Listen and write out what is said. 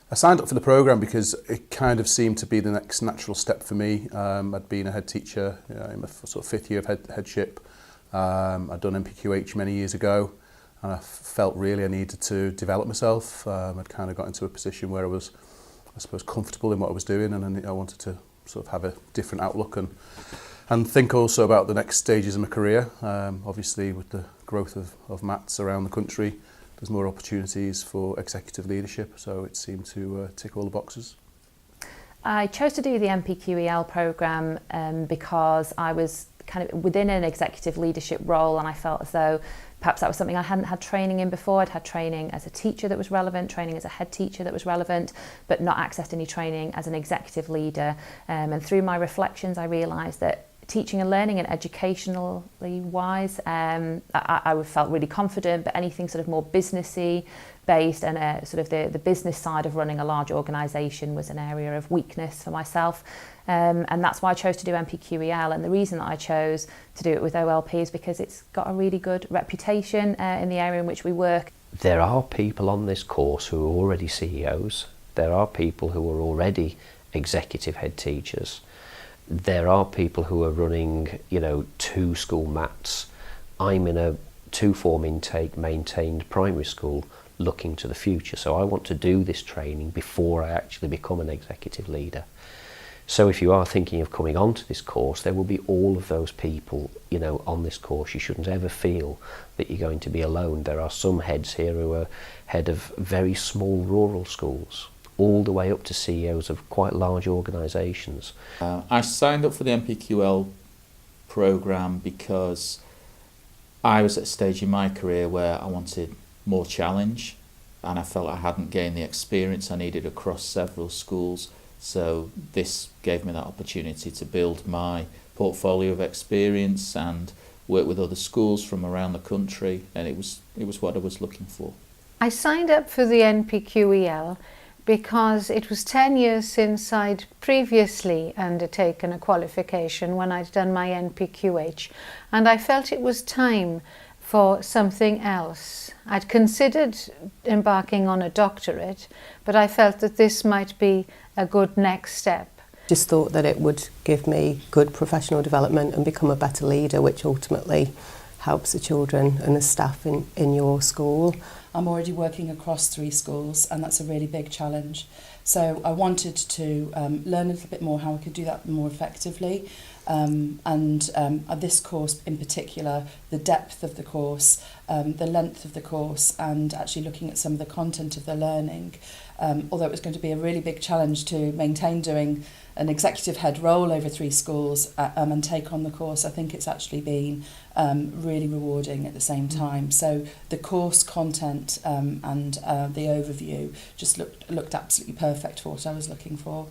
I signed up for the programme because it kind of seemed to be the next natural step for me. I'd been a head teacher in my sort of fifth year of headship. I'd done NPQH many years ago, and I felt really I needed to develop myself. I'd kind of got into a position where I was, I suppose, comfortable in what I was doing, and I wanted to sort of have a different outlook and think also about the next stages of my career. Obviously, with the growth of MATs around the country, there's more opportunities for executive leadership, so it seemed to tick all the boxes. I chose to do the NPQEL programme because I was kind of within an executive leadership role, and I felt as though perhaps that was something I hadn't had training in before. I'd had training as a teacher that was relevant, training as a head teacher that was relevant, but not accessed any training as an executive leader. And through my reflections, I realised that teaching and learning and educationally wise, I felt really confident, but anything sort of more businessy based and sort of the business side of running a large organisation was an area of weakness for myself. And that's why I chose to do NPQEL. And the reason that I chose to do it with OLP is because it's got a really good reputation in the area in which we work. There are people on this course who are already CEOs. There are people who are already executive head teachers. There are people who are running, 2 school MATs. I'm in a 2-form intake maintained primary school looking to the future. So I want to do this training before I actually become an executive leader. So if you are thinking of coming onto this course, there will be all of those people, on this course. You shouldn't ever feel that you're going to be alone. There are some heads here who are head of very small rural schools, all the way up to CEOs of quite large organisations. I signed up for the NPQEL programme because I was at a stage in my career where I wanted more challenge, and I felt I hadn't gained the experience I needed across several schools. So this gave me that opportunity to build my portfolio of experience and work with other schools from around the country, and it was what I was looking for. I signed up for the NPQEL because it was 10 years since I'd previously undertaken a qualification when I'd done my NPQH, and I felt it was time for something else. I'd considered embarking on a doctorate, but I felt that this might be a good next step. Just thought that it would give me good professional development and become a better leader, which ultimately helps the children and the staff in your school. I'm already working across 3 schools, and that's a really big challenge. So I wanted to learn a little bit more how I could do that more effectively. This course in particular, the depth of the course, the length of the course, and actually looking at some of the content of the learning. Although it was going to be a really big challenge to maintain doing an executive head role over 3 schools and take on the course, I think it's actually been really rewarding at the same time. So the course content and the overview just looked absolutely perfect for what I was looking for.